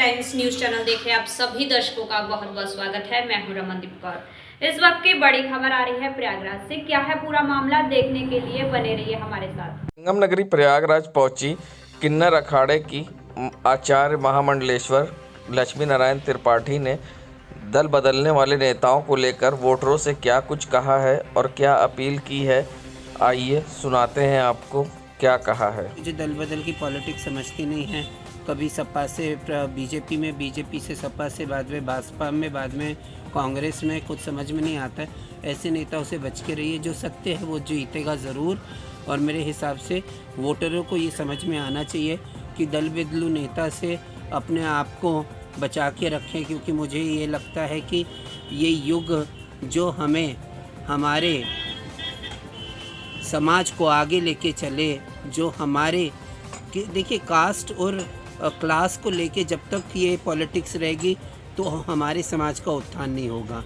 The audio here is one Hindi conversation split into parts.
टाइम्स न्यूज चैनल देख रहे आप सभी दर्शकों का बहुत बहुत स्वागत है। मैं हूं रमनदीप कौर। इस वक्त की बड़ी खबर आ रही है प्रयागराज से। क्या है पूरा मामला, देखने के लिए बने रहिए हमारे साथ। संगम नगरी प्रयागराज पहुंची किन्नर अखाड़े की आचार्य महामंडलेश्वर लक्ष्मी नारायण त्रिपाठी ने दल बदलने वाले नेताओं को लेकर वोटरों से क्या कुछ कहा है और क्या अपील की है। आइए सुनाते हैं आपको क्या कहा है। मुझे दल बदल की पॉलिटिक्स समझती नहीं है। कभी सपा से बीजेपी में, बीजेपी से सपा से, बाद में भाजपा में, बाद में कांग्रेस में, कुछ समझ में नहीं आता है। ऐसे नेताओं से बच के रहिए। जो सत्य है वो जीतेगा ज़रूर। और मेरे हिसाब से वोटरों को ये समझ में आना चाहिए कि दल बदलू नेता से अपने आप को बचा के रखें, क्योंकि मुझे ये लगता है कि ये युग जो हमें हमारे समाज को आगे लेके चले, जो हमारे देखिए कास्ट और क्लास को लेके जब तक ये पॉलिटिक्स रहेगी तो हमारे समाज का उत्थान नहीं होगा।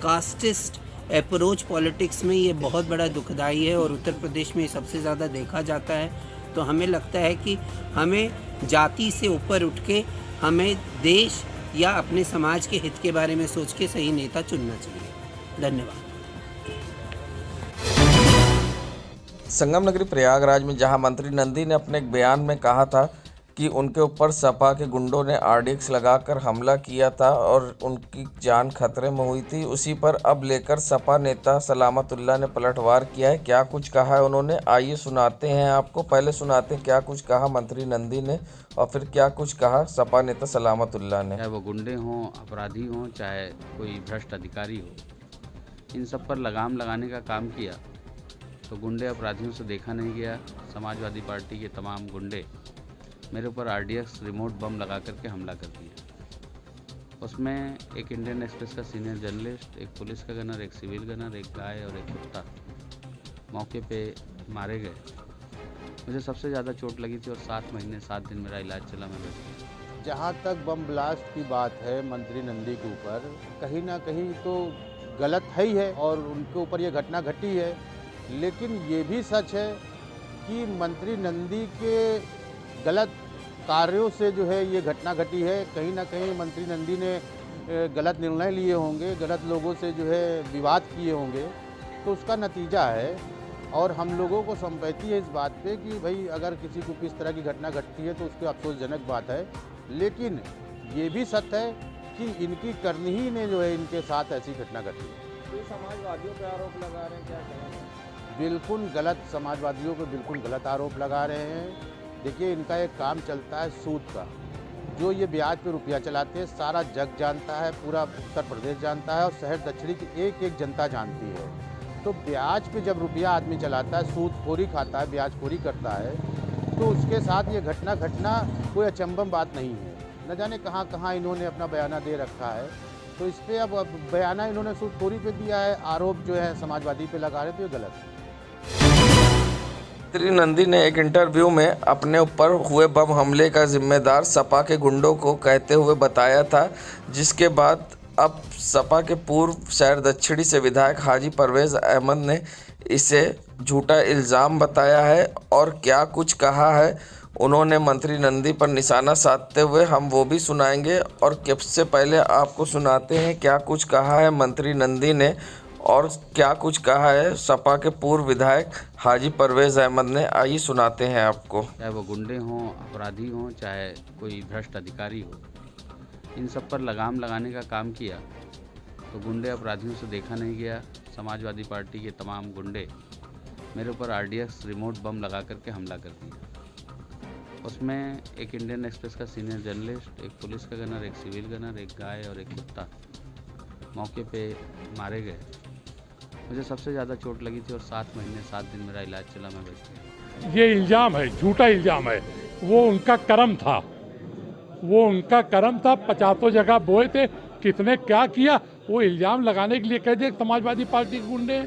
कास्टिस्ट अप्रोच पॉलिटिक्स में ये बहुत बड़ा दुखदाई है और उत्तर प्रदेश में सबसे ज़्यादा देखा जाता है। तो हमें लगता है कि हमें जाति से ऊपर उठ के हमें देश या अपने समाज के हित के बारे में सोच के सही नेता चुनना चाहिए। धन्यवाद। संगम नगरी प्रयागराज में जहां मंत्री नंदी ने अपने एक बयान में कहा था कि उनके ऊपर सपा के गुंडों ने आरडीएक्स लगाकर हमला किया था और उनकी जान खतरे में हुई थी, उसी पर अब लेकर सपा नेता सलामतुल्लाह ने पलटवार किया है। क्या कुछ कहा है उन्होंने, आइए सुनाते हैं आपको। पहले सुनाते हैं क्या कुछ कहा मंत्री नंदी ने और फिर क्या कुछ कहा सपा नेता सलामतुल्लाह ने। चाहे वो गुंडे हों, अपराधी हों, चाहे कोई भ्रष्ट अधिकारी हो, इन सब पर लगाम लगाने का काम किया तो गुंडे अपराधियों से देखा नहीं गया। समाजवादी पार्टी के तमाम गुंडे मेरे ऊपर आरडीएक्स रिमोट बम लगा करके हमला कर दिया। उसमें एक इंडियन एक्सप्रेस का सीनियर जर्नलिस्ट, एक पुलिस का गनर, एक सिविल गनर, एक गाय और एक कुत्ता मौके पे मारे गए। मुझे सबसे ज़्यादा चोट लगी थी और 7 महीने 7 दिन मेरा इलाज चला। मैं बच। जहाँ तक बम ब्लास्ट की बात है मंत्री नंदी के ऊपर, कहीं ना कहीं तो गलत है ही है और उनके ऊपर ये घटना घटी है। लेकिन ये भी सच है कि मंत्री नंदी के गलत कार्यों से जो है ये घटना घटी है। कहीं ना कहीं मंत्री नंदी ने गलत निर्णय लिए होंगे, गलत लोगों से जो है विवाद किए होंगे, तो उसका नतीजा है। और हम लोगों को संपत्ति है इस बात पे कि भाई अगर किसी को किस तरह की घटना घटती है तो उसकी अफसोसजनक बात है। लेकिन ये भी सत्य है कि इनकी करनी ही ने जो है इनके साथ ऐसी घटना घटी है। तो समाजवादियों पर आरोप लगा रहे हैं, क्या कहेंगे? बिल्कुल गलत, समाजवादियों को बिल्कुल गलत आरोप लगा रहे हैं। देखिए इनका एक काम चलता है सूद का, जो ये ब्याज पे रुपया चलाते हैं, सारा जग जानता है, पूरा उत्तर प्रदेश जानता है और शहर दक्षिणी की एक एक जनता जानती है। तो ब्याज पे जब रुपया आदमी चलाता है, सूदखोरी खाता है, ब्याजखोरी करता है, तो उसके साथ ये घटना घटना कोई अचंभव बात नहीं है। न जाने कहाँ कहाँ इन्होंने अपना बयाना दे रखा है, तो इस पर अब बयाना इन्होंने सूदखोरी पे दिया है, आरोप जो है समाजवादी पे लगा रहे, तो ये गलत है। मंत्री नंदी ने एक इंटरव्यू में अपने ऊपर हुए बम हमले का जिम्मेदार सपा के गुंडों को कहते हुए बताया था, जिसके बाद अब सपा के पूर्व शहर दक्षिणी से विधायक हाजी परवेज अहमद ने इसे झूठा इल्ज़ाम बताया है। और क्या कुछ कहा है उन्होंने मंत्री नंदी पर निशाना साधते हुए, हम वो भी सुनाएंगे। और सबसे पहले आपको सुनाते हैं क्या कुछ कहा है मंत्री नंदी ने और क्या कुछ कहा है सपा के पूर्व विधायक हाजी परवेज अहमद ने। आइए सुनाते हैं आपको। चाहे वो गुंडे हों, अपराधी हों, चाहे कोई भ्रष्ट अधिकारी हो, इन सब पर लगाम लगाने का काम किया तो गुंडे अपराधियों से देखा नहीं गया। समाजवादी पार्टी के तमाम गुंडे मेरे ऊपर आरडीएक्स रिमोट बम लगा करके हमला कर दिया। उसमें एक इंडियन एक्सप्रेस का सीनियर जर्नलिस्ट, एक पुलिस का गनर, एक सिविल गनर, एक गाय और एक कुत्ता मौके पे मारे गए। मुझे सबसे ज़्यादा चोट लगी थी और 7 महीने 7 दिन मेरा इलाज चला। मैं बच गया। ये इल्ज़ाम है, झूठा इल्ज़ाम है। वो उनका कर्म था, वो उनका कर्म था। 50 जगह बोए थे, कितने क्या किया, वो इल्ज़ाम लगाने के लिए कह दिए समाजवादी पार्टी के गुंडे,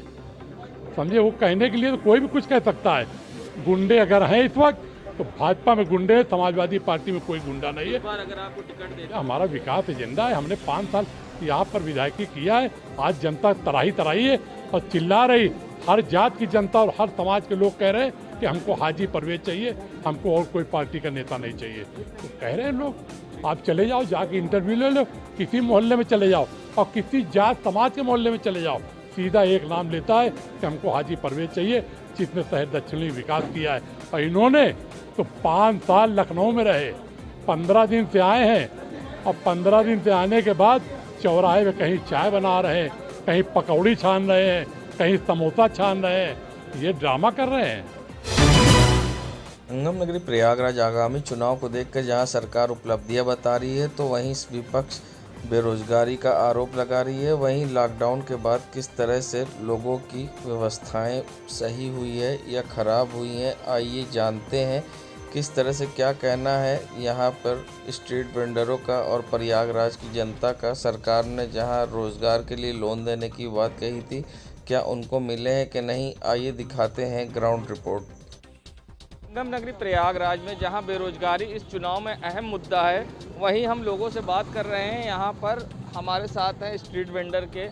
समझे। वो कहने के लिए तो कोई भी कुछ कह सकता है। गुंडे अगर हैं इस वक्त तो भाजपा में गुंडे हैं, समाजवादी पार्टी में कोई गुंडा नहीं है। अगर आपको टिकट दे, हमारा विकास एजेंडा है। हमने 5 साल यहाँ पर विधायकी किया है। आज जनता तराही है और चिल्ला रही, हर जात की जनता और हर समाज के लोग कह रहे हैं कि हमको हाजी परवेज चाहिए, हमको और कोई पार्टी का नेता नहीं चाहिए। तो कह रहे हैं लोग आप चले जाओ, जाके इंटरव्यू ले लो, किसी मोहल्ले में चले जाओ और किसी जात समाज के मोहल्ले में चले जाओ, सीधा एक नाम लेता है कि हमको हाजी परवेज चाहिए, जिसने शहर दक्षिणी विकास किया है। और इन्होंने तो 5 साल लखनऊ में रहे, 15 दिन से आए हैं और 15 दिन से आने के बाद चौराहे में कहीं चाय बना रहे हैं, कहीं पकौड़ी छान रहे हैं, कहीं समोसा छान रहे हैं। ये ड्रामा कर रहे हैं। संगम नगरी प्रयागराज आगामी चुनाव को देखकर जहां सरकार उपलब्धियां बता रही है तो वहीं विपक्ष बेरोजगारी का आरोप लगा रही है। वहीं लॉकडाउन के बाद किस तरह से लोगों की व्यवस्थाएं सही हुई है या ख़राब हुई हैं, आइए जानते हैं किस तरह से क्या कहना है यहाँ पर स्ट्रीट वेंडरों का और प्रयागराज की जनता का। सरकार ने जहाँ रोज़गार के लिए लोन देने की बात कही थी, क्या उनको मिले हैं कि नहीं, आइए दिखाते हैं ग्राउंड रिपोर्ट। संगम नगरी प्रयागराज में जहां बेरोजगारी इस चुनाव में अहम मुद्दा है, वहीं हम लोगों से बात कर रहे हैं। यहां पर हमारे साथ हैं स्ट्रीट वेंडर के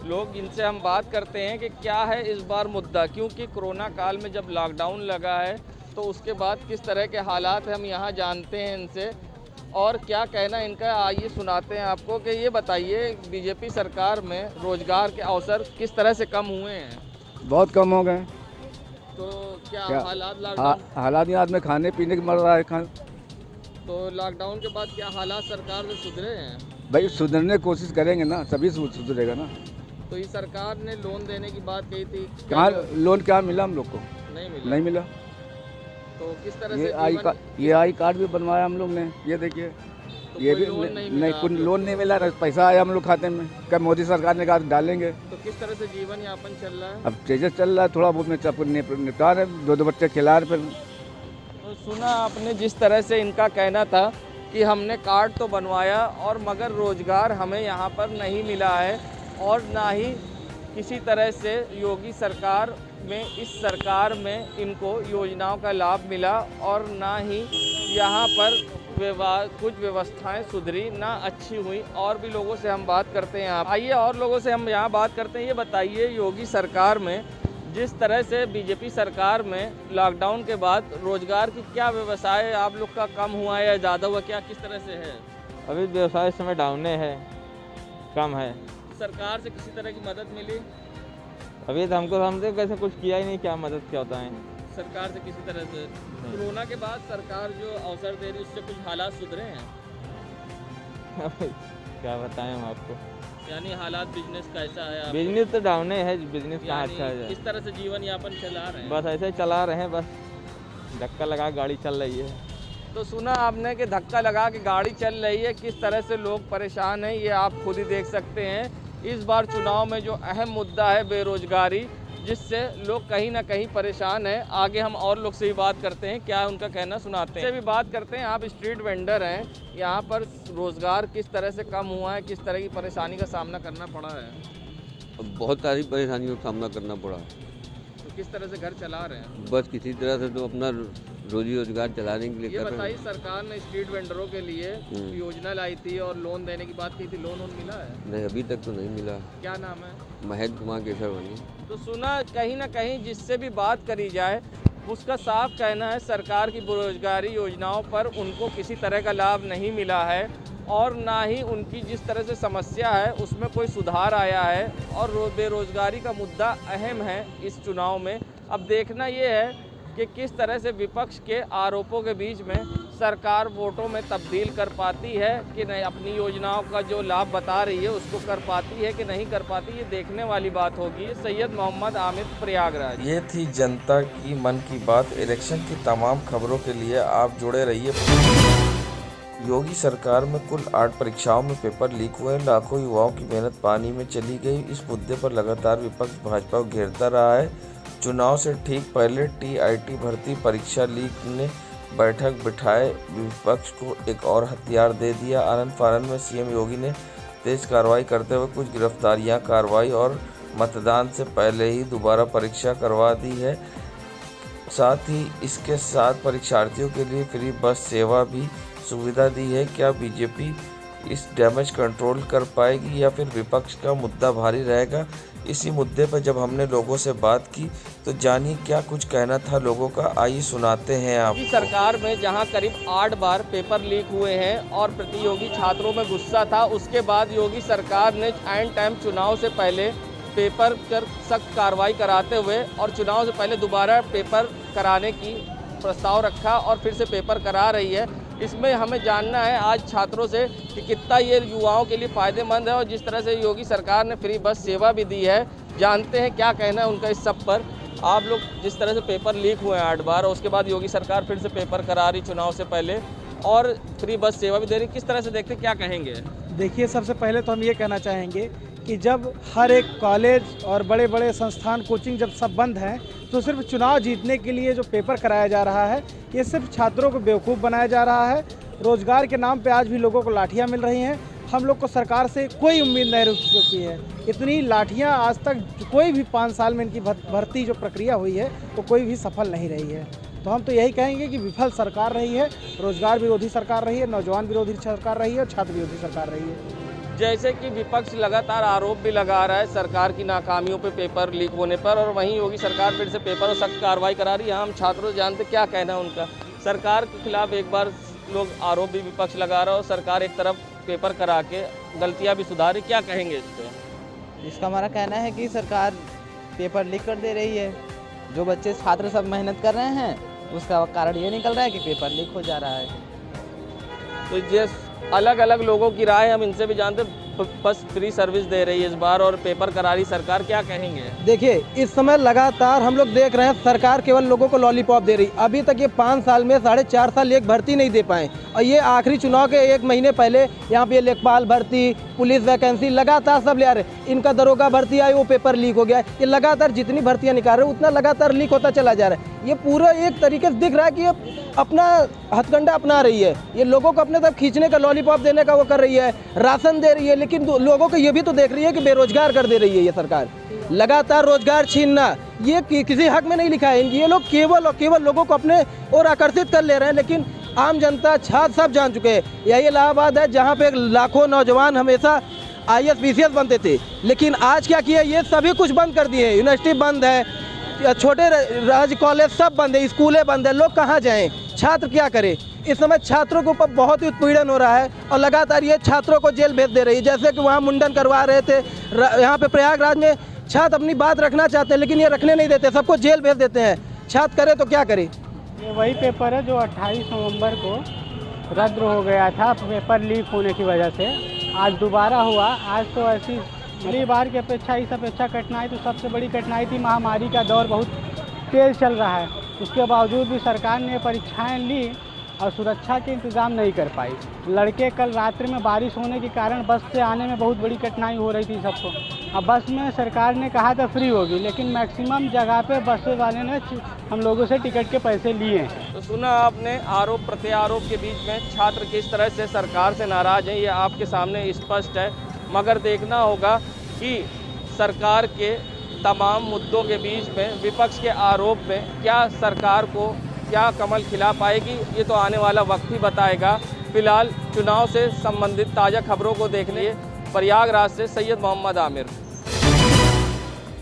लोग, जिनसे हम बात करते हैं कि क्या है इस बार मुद्दा, क्योंकि कोरोना काल में जब लॉकडाउन लगा है तो उसके बाद किस तरह के हालात हैं हम यहाँ जानते हैं इनसे, और क्या कहना इनका आइए सुनाते हैं आपको। कि ये बताइए, बीजेपी सरकार में रोजगार के अवसर किस तरह से कम हुए हैं? बहुत कम हो गए। तो क्या हालात हालात यहाँ में खाने पीने की मर रहा है। तो लॉकडाउन के बाद क्या हालात सरकार में सुधरे हैं? भाई सुधरने की कोशिश करेंगे ना, तभी सुधरेगा ना। तो ये सरकार ने लोन देने की बात कही थी, कहाँ लोन क्या मिला हम लोग को? नहीं मिला। तो किस तरह से ये आई कार्ड भी बनवाया हम लोग ने, ये देखिए। तो ये भी नहीं कुछ लोन नहीं मिला, पैसा आया हम लोग खाते में। क्या मोदी सरकार ने कहा डालेंगे। तो किस तरह से जीवन यापन चल रहा है? अब तेजस चल रहा है, थोड़ा बहुत निपटा रहे, 2 बच्चे खिला रहे। फिर तो सुना आपने जिस तरह से इनका कहना था कि हमने कार्ड तो बनवाया और मगर रोजगार हमें यहाँ पर नहीं मिला है, और ना ही किसी तरह से योगी सरकार में, इस सरकार में इनको योजनाओं का लाभ मिला, और ना ही यहाँ पर कुछ व्यवस्थाएं सुधरी, ना अच्छी हुई। और भी लोगों से हम बात करते हैं। आइए और लोगों से हम यहाँ बात करते हैं। ये बताइए, योगी सरकार में जिस तरह से बीजेपी सरकार में लॉकडाउन के बाद रोजगार की क्या व्यवसाय आप लोग का कम हुआ है या ज़्यादा हुआ, क्या किस तरह से है? अभी व्यवसाय इस समय डाउन है, कम है। सरकार से किसी तरह की मदद मिली? अभी तो हमसे कैसे कुछ किया ही नहीं, क्या मदद क्या होता है सरकार से किसी तरह से? कोरोना के बाद सरकार जो अवसर दे रही है उससे कुछ हालात सुधरे हैं? क्या बताएं हम आपको, यानी हालात बिजनेस कैसा है? बिजनेस तो डाउन है, बिजनेस कहाँ अच्छा है। किस तरह से जीवन यापन चला रहे हैं? बस ऐसे ही चला रहे हैं, बस धक्का लगा गाड़ी चल रही है। तो सुना आपने कि धक्का लगा के गाड़ी चल रही है, किस तरह से लोग परेशान हैं ये आप खुद ही देख सकते हैं। इस बार चुनाव में जो अहम मुद्दा है बेरोजगारी, जिससे लोग कहीं ना कहीं परेशान हैं। आगे हम और लोग से भी बात करते हैं, क्या उनका कहना सुनाते हैं। से भी बात करते हैं। आप स्ट्रीट वेंडर हैं, यहाँ पर रोज़गार किस तरह से कम हुआ है, किस तरह की परेशानी का सामना करना पड़ा है? बहुत सारी परेशानियों का सामना करना पड़ा। तो किस तरह से घर चला रहे हैं? बस किसी तरह से तो अपना रोजी रोजगार चलाने के लिए ये बताइए, सरकार ने स्ट्रीट वेंडरों के लिए योजना लाई थी और लोन देने की बात की थी, लोन मिला है? नहीं, अभी तक तो नहीं मिला। क्या नाम है? महेंद्र कुमार केसरवानी। तो सुना, कहीं ना कहीं जिससे भी बात करी जाए उसका साफ कहना है सरकार की बेरोजगारी योजनाओं पर उनको किसी तरह का लाभ नहीं मिला है, और ना ही उनकी जिस तरह से समस्या है उसमें कोई सुधार आया है। और बेरोजगारी का मुद्दा अहम है इस चुनाव में। अब देखना ये है कि किस तरह से विपक्ष के आरोपों के बीच में सरकार वोटों में तब्दील कर पाती है कि नहीं, अपनी योजनाओं का जो लाभ बता रही है उसको कर पाती है कि नहीं कर पाती, ये देखने वाली बात होगी। सैयद मोहम्मद आमिर, प्रयागराज। ये थी जनता की मन की बात। इलेक्शन की तमाम खबरों के लिए आप जुड़े रहिए। योगी सरकार में कुल 8 परीक्षाओं में पेपर लीक हुए, लाखों युवाओं की मेहनत पानी में चली गई। इस मुद्दे पर लगातार विपक्ष भाजपा को घेरता रहा है। चुनाव से ठीक पहले टीआईटी भर्ती परीक्षा लीक ने बैठक बिठाए विपक्ष को एक और हथियार दे दिया। आनंद फानंद में सीएम योगी ने तेज कार्रवाई करते हुए कुछ गिरफ्तारियां कार्रवाई और मतदान से पहले ही दोबारा परीक्षा करवा दी है। साथ ही इसके साथ परीक्षार्थियों के लिए फ्री बस सेवा भी सुविधा दी है। क्या बीजेपी इस डैमेज कंट्रोल कर पाएगी या फिर विपक्ष का मुद्दा भारी रहेगा। इसी मुद्दे पर जब हमने लोगों से बात की तो जानिए क्या कुछ कहना था लोगों का, आइए सुनाते हैं आप। सरकार में जहां करीब 8 बार पेपर लीक हुए हैं और प्रतियोगी छात्रों में गुस्सा था, उसके बाद योगी सरकार ने ऐन टाइम चुनाव से पहले पेपर पर सख्त कार्रवाई कराते हुए और चुनाव से पहले दोबारा पेपर कराने की प्रस्ताव रखा और फिर से पेपर करा रही है। इसमें हमें जानना है आज छात्रों से कि कितना ये युवाओं के लिए फ़ायदेमंद है और जिस तरह से योगी सरकार ने फ्री बस सेवा भी दी है, जानते हैं क्या कहना है उनका इस सब पर। आप लोग जिस तरह से पेपर लीक हुए हैं 8 बार और उसके बाद योगी सरकार फिर से पेपर करा रही चुनाव से पहले और फ्री बस सेवा भी दे रही, किस तरह से देखते क्या कहेंगे? देखिए, सबसे पहले तो हम ये कहना चाहेंगे कि जब हर एक कॉलेज और बड़े बड़े संस्थान कोचिंग जब सब बंद हैं तो सिर्फ चुनाव जीतने के लिए जो पेपर कराया जा रहा है ये सिर्फ छात्रों को बेवकूफ़ बनाया जा रहा है। रोज़गार के नाम पे आज भी लोगों को लाठियां मिल रही हैं। हम लोग को सरकार से कोई उम्मीद नहीं रुक चुकी है। इतनी लाठियां आज तक कोई भी 5 साल में इनकी भर्ती जो प्रक्रिया हुई है तो कोई भी सफल नहीं रही है। तो हम तो यही कहेंगे कि विफल सरकार रही है, रोज़गार विरोधी सरकार रही है, नौजवान विरोधी सरकार रही है और छात्र विरोधी सरकार रही है। जैसे कि विपक्ष लगातार आरोप भी लगा रहा है सरकार की नाकामियों पे पेपर लीक होने पर और वहीं योगी सरकार फिर से पेपर और सख्त कार्रवाई करा रही है। हम छात्रों से जानते क्या कहना है उनका। सरकार के खिलाफ एक बार लोग आरोप भी विपक्ष लगा रहा है और सरकार एक तरफ पेपर करा के गलतियां भी सुधारी, क्या कहेंगे इस पर? इसका हमारा कहना है कि सरकार पेपर लीक कर दे रही है। जो बच्चे छात्र सब मेहनत कर रहे हैं उसका कारण ये निकल रहा है कि पेपर लीक हो जा रहा है। तो ये अलग अलग लोगों की राय हम इनसे भी जानते, बस फ्री सर्विस दे रही है इस बार और पेपर करा रही सरकार, क्या कहेंगे? देखिए, इस समय लगातार हम लोग देख रहे हैं सरकार केवल लोगों को लॉलीपॉप दे रही। अभी तक ये 5 साल में 4.5 साल एक भर्ती नहीं दे पाए और ये आखिरी चुनाव के 1 महीने पहले यहाँ पे लेखपाल भर्ती, पुलिस वैकेंसी लगातार सब ले आ रहे। इनका दरोगा भर्ती आई, वो पेपर लीक हो गया। ये लगातार जितनी भर्तियाँ निकाल रहे हैं उतना लगातार लीक होता चला जा रहा है। ये पूरा एक तरीके से दिख रहा है कि ये अपना हथकंडा अपना रही है। ये लोगों को अपने तरफ खींचने का, लॉलीपॉप देने का वो कर रही है, राशन दे रही है, लेकिन लोगों को ये भी तो देख रही है कि बेरोजगार कर दे रही है ये सरकार। लगातार रोजगार छीनना ये किसी हक में नहीं लिखा है। ये लोग केवल और केवल लोगों को अपने ओर आकर्षित कर ले रहे हैं, लेकिन आम जनता छात्र सब जान चुके हैं। यही इलाहाबाद है जहाँ पे लाखों नौजवान हमेशा IAS PCS बनते थे, लेकिन आज क्या किया, ये सभी कुछ बंद कर दिए। यूनिवर्सिटी बंद है, छोटे राज्य कॉलेज सब बंद है, स्कूलें बंद है। लोग कहाँ जाएं? छात्र क्या करें? इस समय छात्रों के ऊपर बहुत ही उत्पीड़न हो रहा है और लगातार ये छात्रों को जेल भेज दे रही है। जैसे कि वहाँ मुंडन करवा रहे थे, यहाँ पे प्रयागराज में छात्र अपनी बात रखना चाहते हैं लेकिन ये रखने नहीं देते, सबको जेल भेज देते हैं। छात्र करे तो क्या करे? ये वही पेपर है जो 28 नवंबर को रद्द हो गया था पेपर लीक होने की वजह से। आज दोबारा हुआ। आज तो ऐसी पिछली बार की अपेक्षा इस अपेक्षा कठिनाई तो सबसे बड़ी कठिनाई थी। महामारी का दौर बहुत तेज़ चल रहा है, उसके बावजूद भी सरकार ने परीक्षाएं ली और सुरक्षा के इंतज़ाम नहीं कर पाई। लड़के कल रात्रि में बारिश होने के कारण बस से आने में बहुत बड़ी कठिनाई हो रही थी सबको। अब बस में सरकार ने कहा था फ्री होगी, लेकिन मैक्सिमम जगह पे बस वाले ने हम लोगों से टिकट के पैसे लिए। तो सुना आपने आरोप प्रत्यारोप के बीच में छात्र किस तरह से सरकार से नाराज़ हैं, ये आपके सामने स्पष्ट है। मगर देखना होगा कि सरकार के तमाम मुद्दों के बीच में विपक्ष के आरोप में क्या सरकार को क्या कमल खिला पाएगी, ये तो आने वाला वक्त ही बताएगा। फिलहाल चुनाव से संबंधित ताज़ा खबरों को देखने लिए प्रयागराज से सैयद मोहम्मद आमिर।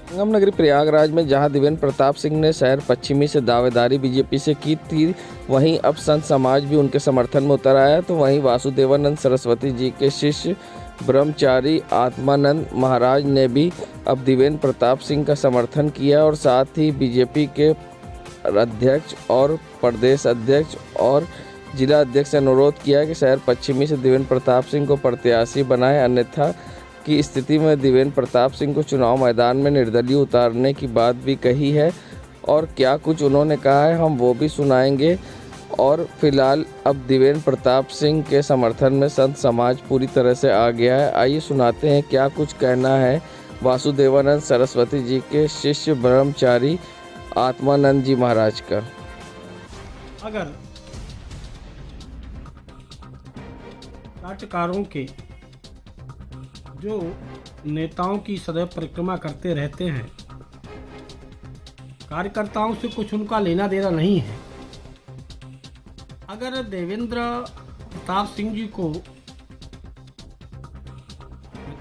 संगम नगरी प्रयागराज में जहां देवेंद्र प्रताप सिंह ने शहर पश्चिमी से दावेदारी बीजेपी से की थी, वहीं अब संत समाज भी उनके समर्थन में उतर आया। तो वहीं वासुदेवानंद सरस्वती जी के शिष्य ब्रह्मचारी आत्मानंद महाराज ने भी अब देवेंद्र प्रताप सिंह का समर्थन किया और साथ ही बीजेपी के अध्यक्ष और प्रदेश अध्यक्ष और जिला अध्यक्ष से अनुरोध किया कि शहर पश्चिमी से देवेंद्र प्रताप सिंह को प्रत्याशी बनाएं, अन्यथा की स्थिति में देवेंद्र प्रताप सिंह को चुनाव मैदान में निर्दलीय उतारने की बात भी कही है। और क्या कुछ उन्होंने कहा है हम वो भी सुनाएंगे। और फिलहाल अब देवेंद्र प्रताप सिंह के समर्थन में संत समाज पूरी तरह से आ गया है। आइए सुनाते हैं क्या कुछ कहना है वासुदेवानंद सरस्वती जी के शिष्य ब्रह्मचारी आत्मानंद जी महाराज का। अगर नाट्यकारों के जो नेताओं की सदैव परिक्रमा करते रहते हैं, कार्यकर्ताओं से कुछ उनका लेना देना नहीं है। अगर देवेंद्र प्रताप सिंह जी को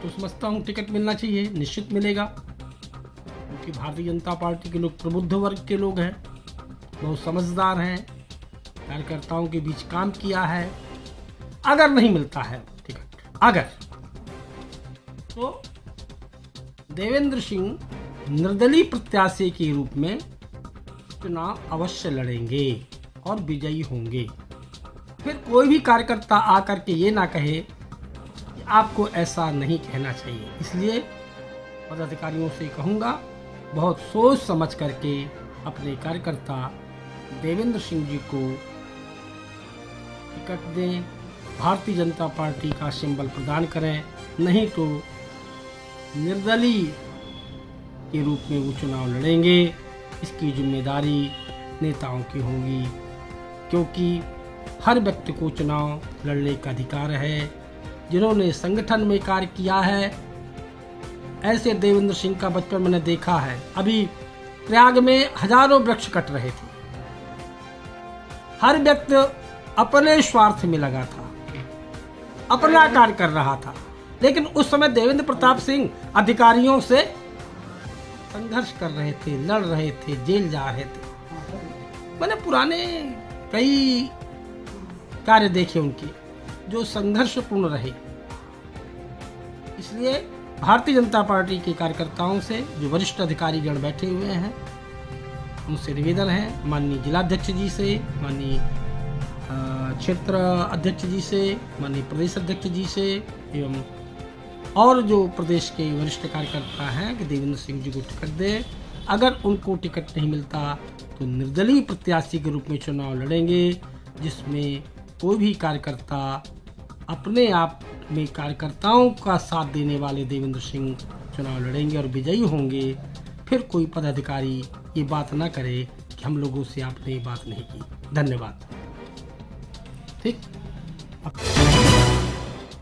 तो समझता हूँ टिकट मिलना चाहिए, निश्चित मिलेगा, क्योंकि भारतीय जनता पार्टी के लोग प्रबुद्ध वर्ग के लोग हैं, बहुत समझदार हैं, कार्यकर्ताओं के बीच काम किया है। अगर नहीं मिलता है टिकट, अगर तो देवेंद्र सिंह निर्दलीय प्रत्याशी के रूप में चुनाव अवश्य लड़ेंगे और विजयी होंगे। फिर कोई भी कार्यकर्ता आकर के ये ना कहे कि आपको ऐसा नहीं कहना चाहिए। इसलिए पदाधिकारियों से कहूँगा, बहुत सोच समझ करके अपने कार्यकर्ता देवेंद्र सिंह जी को टिकट दें, भारतीय जनता पार्टी का सिंबल प्रदान करें, नहीं तो निर्दलीय के रूप में वो चुनाव लड़ेंगे। इसकी जिम्मेदारी नेताओं की होगी, क्योंकि हर व्यक्ति को चुनाव लड़ने का अधिकार है। जिन्होंने संगठन में कार्य किया है, ऐसे देवेंद्र सिंह का बचपन मैंने देखा है। अभी प्रयाग में हजारों वृक्ष कट रहे थे, हर व्यक्ति अपने स्वार्थ में लगा था, अपना कार्य कर रहा था, लेकिन उस समय देवेंद्र प्रताप सिंह अधिकारियों से संघर्ष कर रहे थे, लड़ रहे थे, जेल जा रहे थे। मैंने पुराने कई कार्य देखे उनके जो संघर्षपूर्ण रहे। इसलिए भारतीय जनता पार्टी के कार्यकर्ताओं से, जो वरिष्ठ अधिकारी गण बैठे हुए हैं, उनसे निवेदन है, माननीय जिलाध्यक्ष जी से, माननीय क्षेत्र अध्यक्ष जी से, माननीय प्रदेश अध्यक्ष जी से एवं और जो प्रदेश के वरिष्ठ कार्यकर्ता हैं कि देवेंद्र सिंह जी को टिकट दें। अगर उनको टिकट नहीं मिलता तो निर्दलीय प्रत्याशी के रूप में चुनाव लड़ेंगे, जिसमें कोई भी कार्यकर्ता अपने आप में कार्यकर्ताओं का साथ देने वाले देवेंद्र सिंह चुनाव लड़ेंगे और विजयी होंगे। फिर कोई पदाधिकारी ये बात ना करे कि हम लोगों से आपने ये बात नहीं की। धन्यवाद। ठीक।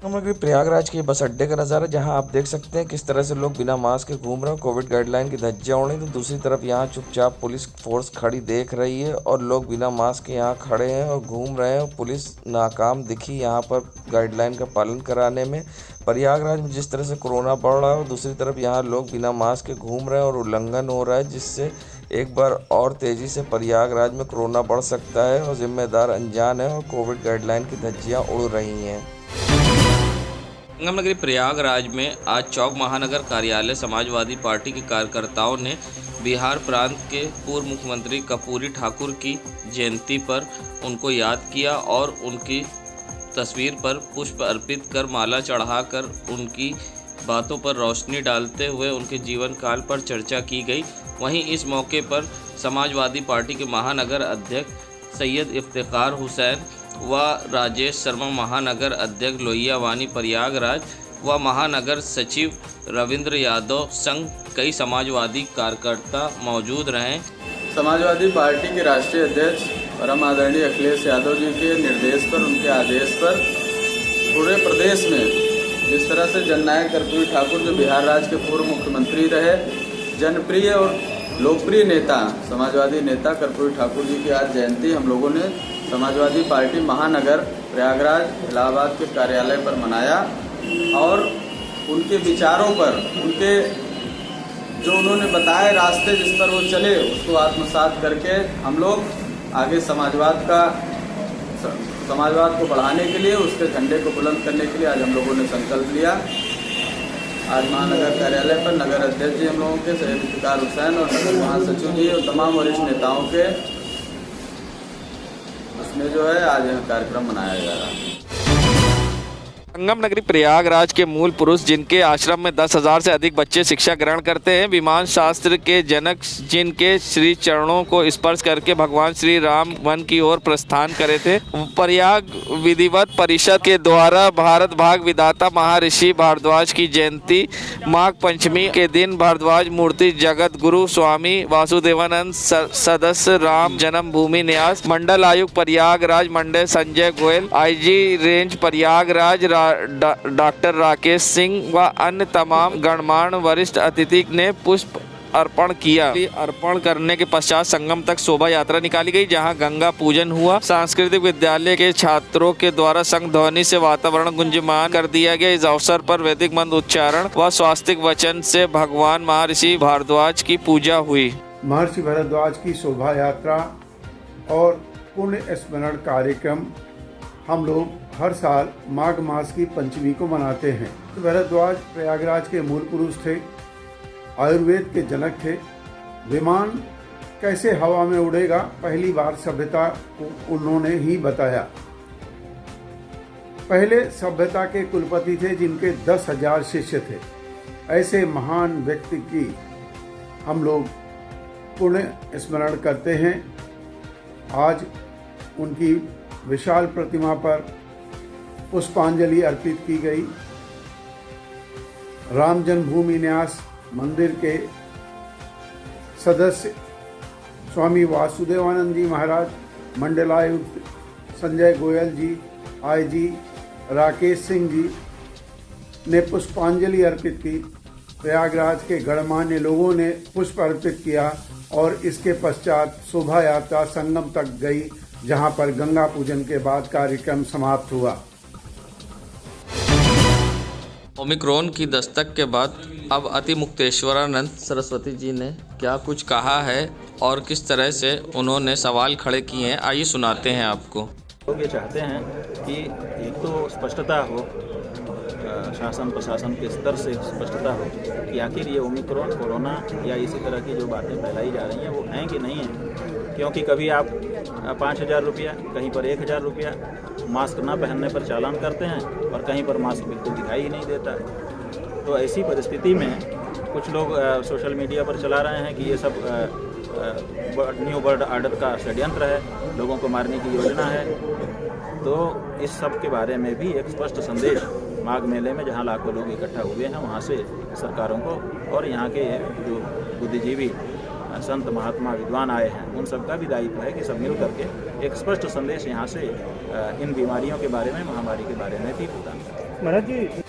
हम लोग प्रयागराज के बस अड्डे का नज़ारा, जहां आप देख सकते हैं किस तरह से लोग बिना मास्क के घूम रहे हैं, कोविड गाइडलाइन की धज्जियां उड़ी। तो दूसरी तरफ यहां चुपचाप पुलिस फोर्स खड़ी देख रही है और लोग बिना मास्क के यहां खड़े हैं और घूम रहे हैं। पुलिस नाकाम दिखी यहां पर गाइडलाइन का पालन कराने में। प्रयागराज में जिस तरह से कोरोना बढ़ रहा है और दूसरी तरफ यहाँ लोग बिना मास्क के घूम रहे हैं और उल्लंघन हो रहा है, जिससे एक बार और तेज़ी से प्रयागराज में कोरोना बढ़ सकता है और जिम्मेदार अनजान है और कोविड गाइडलाइन की धज्जियाँ उड़ रही हैं। संगम नगरी प्रयागराज में आज चौक महानगर कार्यालय समाजवादी पार्टी के कार्यकर्ताओं ने बिहार प्रांत के पूर्व मुख्यमंत्री कर्पूरी ठाकुर की जयंती पर उनको याद किया और उनकी तस्वीर पर पुष्प अर्पित कर माला चढ़ाकर उनकी बातों पर रोशनी डालते हुए उनके जीवन काल पर चर्चा की गई। वहीं इस मौके पर समाजवादी पार्टी के महानगर अध्यक्ष सैयद इफ्तिखार हुसैन व राजेश शर्मा महानगर अध्यक्ष लोहिया वानी प्रयागराज व महानगर सचिव रविंद्र यादव संग कई समाजवादी कार्यकर्ता मौजूद रहे। समाजवादी पार्टी के राष्ट्रीय अध्यक्ष परम आदरणीय अखिलेश यादव जी के निर्देश पर, उनके आदेश पर पूरे प्रदेश में जिस तरह से जननायक कर्पूरी ठाकुर जो बिहार राज्य के पूर्व मुख्यमंत्री रहे, जनप्रिय और लोकप्रिय नेता, समाजवादी नेता कर्पूरी ठाकुर जी की आज जयंती हम लोगों ने समाजवादी पार्टी महानगर प्रयागराज इलाहाबाद के कार्यालय पर मनाया और उनके विचारों पर, उनके जो उन्होंने बताए रास्ते जिस पर वो चले उसको आत्मसात करके हम लोग आगे समाजवाद को बढ़ाने के लिए, उसके झंडे को बुलंद करने के लिए आज हम लोगों ने संकल्प लिया। आज महानगर कार्यालय पर नगर अध्यक्ष जी हम लोगों के सैयद इफ्तिखार हुसैन और नगर महासचिव जी और तमाम वरिष्ठ नेताओं के उसमें जो है आज यह कार्यक्रम मनाया जा रहा है। संगम नगरी प्रयागराज के मूल पुरुष, जिनके आश्रम में 10,000 से अधिक बच्चे शिक्षा ग्रहण करते हैं, विमान शास्त्र के जनक, जिनके श्री चरणों को स्पर्श करके भगवान श्री राम वन की ओर प्रस्थान करे थे। प्रयाग विधिवत परिषद के द्वारा भारत भाग विधाता महर्षि भारद्वाज की जयंती माघ पंचमी के दिन भारद्वाज मूर्ति जगत गुरु स्वामी वासुदेवानंद सदस्य राम जन्मभूमि न्यास मंडल आयुक्त प्रयागराज मंडल Sanjay Goyal, IG range Prayagraj doctor Rakesh Singh व अन्य तमाम गणमान्य वरिष्ठ अतिथि ने पुष्प अर्पण किया। अर्पण करने के पश्चात संगम तक शोभा यात्रा निकाली गई, जहां गंगा पूजन हुआ। सांस्कृतिक विद्यालय के छात्रों के द्वारा संघ ध्वनि से वातावरण गुंजयमान कर दिया गया। इस अवसर पर वैदिक मंत्र उच्चारण व स्वास्तिक वचन से भगवान महर्षि भारद्वाज की पूजा हुई। महर्षि भारद्वाज की शोभा यात्रा और पुण्य स्मरण कार्यक्रम हम लोग हर साल माघ मास की पंचमी को मनाते हैं। भारद्वाज प्रयागराज के मूल पुरुष थे, आयुर्वेद के जनक थे। विमान कैसे हवा में उड़ेगा पहली बार सभ्यता को उन्होंने ही बताया। पहले सभ्यता के कुलपति थे जिनके 10,000 शिष्य थे। ऐसे महान व्यक्ति की हम लोग पुण्य स्मरण करते हैं। आज उनकी विशाल प्रतिमा पर पुष्पांजलि अर्पित की गई। राम जन्मभूमि न्यास मंदिर के सदस्य स्वामी वासुदेवानंद जी महाराज, मंडलायुक्त संजय गोयल जी, आईजी राकेश सिंह जी ने पुष्पांजलि अर्पित की। प्रयागराज के गणमान्य लोगों ने पुष्प अर्पित किया और इसके पश्चात शोभा यात्रा संगम तक गई, जहां पर गंगा पूजन के बाद कार्यक्रम समाप्त हुआ। ओमिक्रॉन की दस्तक के बाद अब अति मुक्तेश्वरानंद सरस्वती जी ने क्या कुछ कहा है और किस तरह से उन्होंने सवाल खड़े किए हैं, आइए सुनाते हैं आपको। लोग ये चाहते हैं कि एक तो स्पष्टता हो, शासन प्रशासन के स्तर से स्पष्टता हो कि आखिर ये ओमिक्रॉन, कोरोना या इसी तरह की जो बातें फैलाई जा रही हैं वो हैं कि नहीं हैं। क्योंकि कभी आप 5,000 रुपया, कहीं पर 1,000 रुपया मास्क ना पहनने पर चालान करते हैं और कहीं पर मास्क बिल्कुल दिखाई ही नहीं देता। तो ऐसी परिस्थिति में कुछ लोग सोशल मीडिया पर चला रहे हैं कि ये सब न्यू वर्ल्ड ऑर्डर का षड्यंत्र है, लोगों को मारने की योजना है। तो इस सब के बारे में भी एक स्पष्ट संदेश माघ मेले में जहां लाखों लोग इकट्ठा हुए हैं वहां से सरकारों को और यहाँ के जो बुद्धिजीवी संत महात्मा विद्वान आए हैं उन सब का भी दायित्व है कि सब मिल करके एक स्पष्ट संदेश यहाँ से इन बीमारियों के बारे में, महामारी के बारे में भी प्रदान करें। महाराज जी,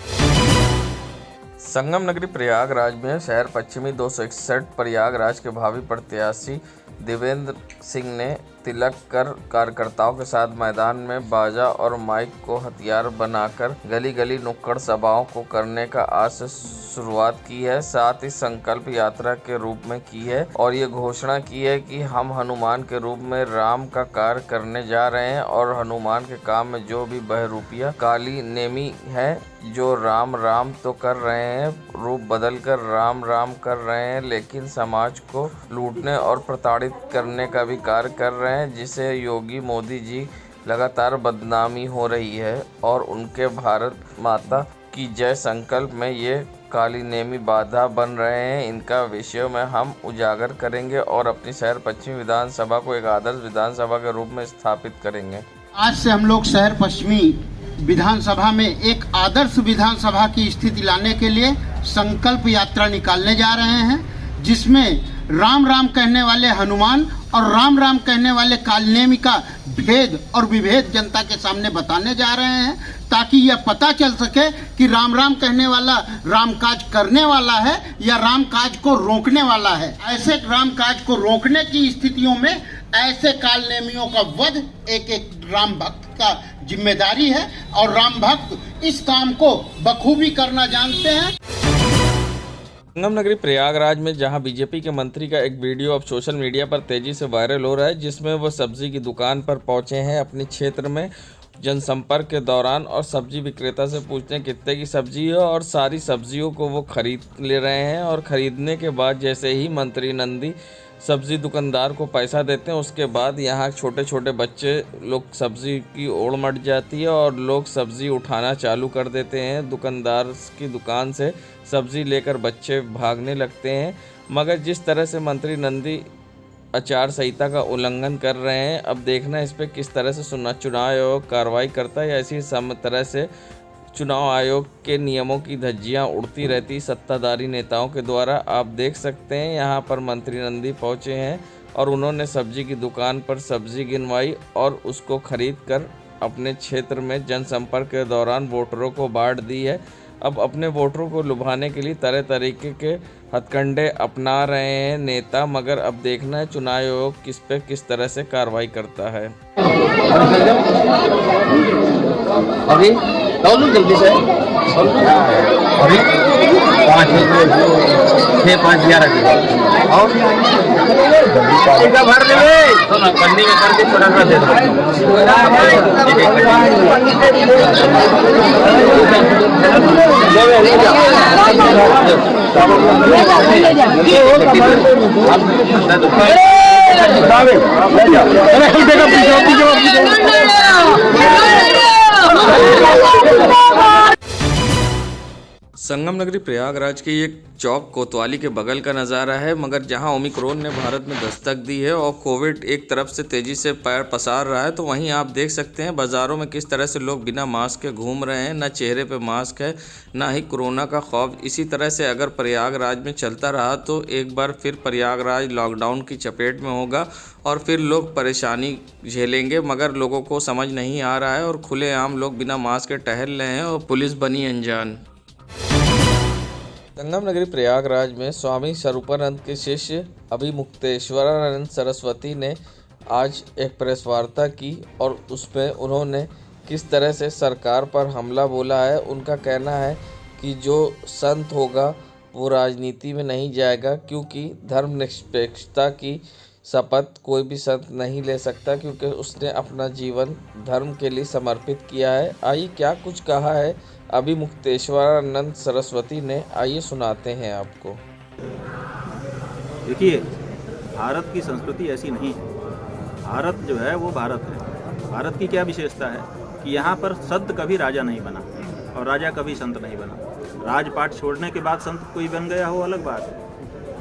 संगम नगरी प्रयागराज में शहर पश्चिमी 261 प्रयागराज के भावी प्रत्याशी देवेंद्र सिंह ने तिलक कर कार्यकर्ताओं के साथ मैदान में बाजा और माइक को हथियार बनाकर गली गली नुक्कड़ सभाओं को करने का आज से शुरुआत की है। साथ ही संकल्प यात्रा के रूप में की है और ये घोषणा की है कि हम हनुमान के रूप में राम का कार्य करने जा रहे हैं और हनुमान के काम में जो भी बहरूपिया काली नेमी है, जो राम राम तो कर रहे हैं, रूप बदल कर राम राम कर रहे हैं, लेकिन समाज को लूटने और प्रताड़ित करने का भी कार्य कर रहे हैं, जिसे योगी मोदी जी लगातार बदनामी हो रही है और उनके भारत माता की जय संकल्प में ये काली नेमी बाधा बन रहे हैं। इनका विषय में हम उजागर करेंगे और अपनी शहर पश्चिमी विधानसभा को एक आदर्श विधानसभा के रूप में स्थापित करेंगे। आज से हम लोग शहर पश्चिमी विधानसभा में एक आदर्श विधानसभा की स्थिति लाने के लिए संकल्प यात्रा निकालने जा रहे हैं, जिसमें राम राम कहने वाले हनुमान और राम राम कहने वाले कालनेमी का भेद और विभेद जनता के सामने बताने जा रहे हैं, ताकि यह पता चल सके कि राम राम कहने वाला राम काज करने वाला है या राम काज को रोकने वाला है। ऐसे राम काज को रोकने की स्थितियों में ऐसे कालनेमियों का वध एक एक राम भक्त का जिम्मेदारी है और राम भक्त इस काम को बखूबी करना जानते हैं। संगम नगरी प्रयागराज में जहां बीजेपी के मंत्री का एक वीडियो अब सोशल मीडिया पर तेजी से वायरल हो रहा है, जिसमें वो सब्जी की दुकान पर पहुंचे हैं अपने क्षेत्र में जनसंपर्क के दौरान और सब्जी विक्रेता से पूछते हैं कितने की सब्जी है और सारी सब्जियों को वो खरीद ले रहे हैं और ख़रीदने के बाद जैसे ही मंत्री नंदी सब्जी दुकानदार को पैसा देते हैं, उसके बाद यहाँ छोटे छोटे बच्चे लोग सब्जी की ओड़ मट जाती है और लोग सब्जी उठाना चालू कर देते हैं। दुकानदार की दुकान से सब्जी लेकर बच्चे भागने लगते हैं। मगर जिस तरह से मंत्री नंदी आचार संहिता का उल्लंघन कर रहे हैं, अब देखना इस पर किस तरह से चुनाव आयोग कार्रवाई करता है या इसी तरह से चुनाव आयोग के नियमों की धज्जियां उड़ती रहती सत्ताधारी नेताओं के द्वारा। आप देख सकते हैं यहाँ पर मंत्री नंदी पहुँचे हैं और उन्होंने सब्जी की दुकान पर सब्जी गिनवाई और उसको खरीद कर अपने क्षेत्र में जनसंपर्क के दौरान वोटरों को बांट दी है। अब अपने वोटरों को लुभाने के लिए तरह तरीके के हथकंडे अपना रहे हैं नेता, मगर अब देखना है चुनाव आयोग किस पे किस तरह से कार्रवाई करता है। अभी जल्दी से अभी 5-6-5-11 और भर दे पन्नी में करके छोटा सा दे संगम नगरी प्रयागराज के एक चौक कोतवाली के बगल का नज़ारा है, मगर जहां ओमिक्रॉन ने भारत में दस्तक दी है और कोविड एक तरफ से तेज़ी से पैर पसार रहा है, तो वहीं आप देख सकते हैं बाज़ारों में किस तरह से लोग बिना मास्क के घूम रहे हैं। ना चेहरे पे मास्क है, ना ही कोरोना का खौफ। इसी तरह से अगर प्रयागराज में चलता रहा तो एक बार फिर प्रयागराज लॉकडाउन की चपेट में होगा और फिर लोग परेशानी झेलेंगे, मगर लोगों को समझ नहीं आ रहा है और खुलेआम लोग बिना मास्क के टहल रहे हैं और पुलिस बनी अनजान। संगम नगरी प्रयागराज में स्वामी स्वरूपानंद के शिष्य अभिमुक्तेश्वरानंद सरस्वती ने आज एक प्रेस वार्ता की और उसमें उन्होंने किस तरह से सरकार पर हमला बोला है। उनका कहना है कि जो संत होगा वो राजनीति में नहीं जाएगा, क्योंकि धर्मनिरपेक्षता की शपथ कोई भी संत नहीं ले सकता, क्योंकि उसने अपना जीवन धर्म के लिए समर्पित किया है। आइए क्या कुछ कहा है अभिमुक्तेश्वरानंद सरस्वती ने, आइए सुनाते हैं आपको। देखिए, भारत की संस्कृति ऐसी नहीं है। भारत जो है वो भारत है। भारत की क्या विशेषता है कि यहाँ पर संत कभी राजा नहीं बना और राजा कभी संत नहीं बना। राजपाट छोड़ने के बाद संत कोई बन गया हो अलग बात है।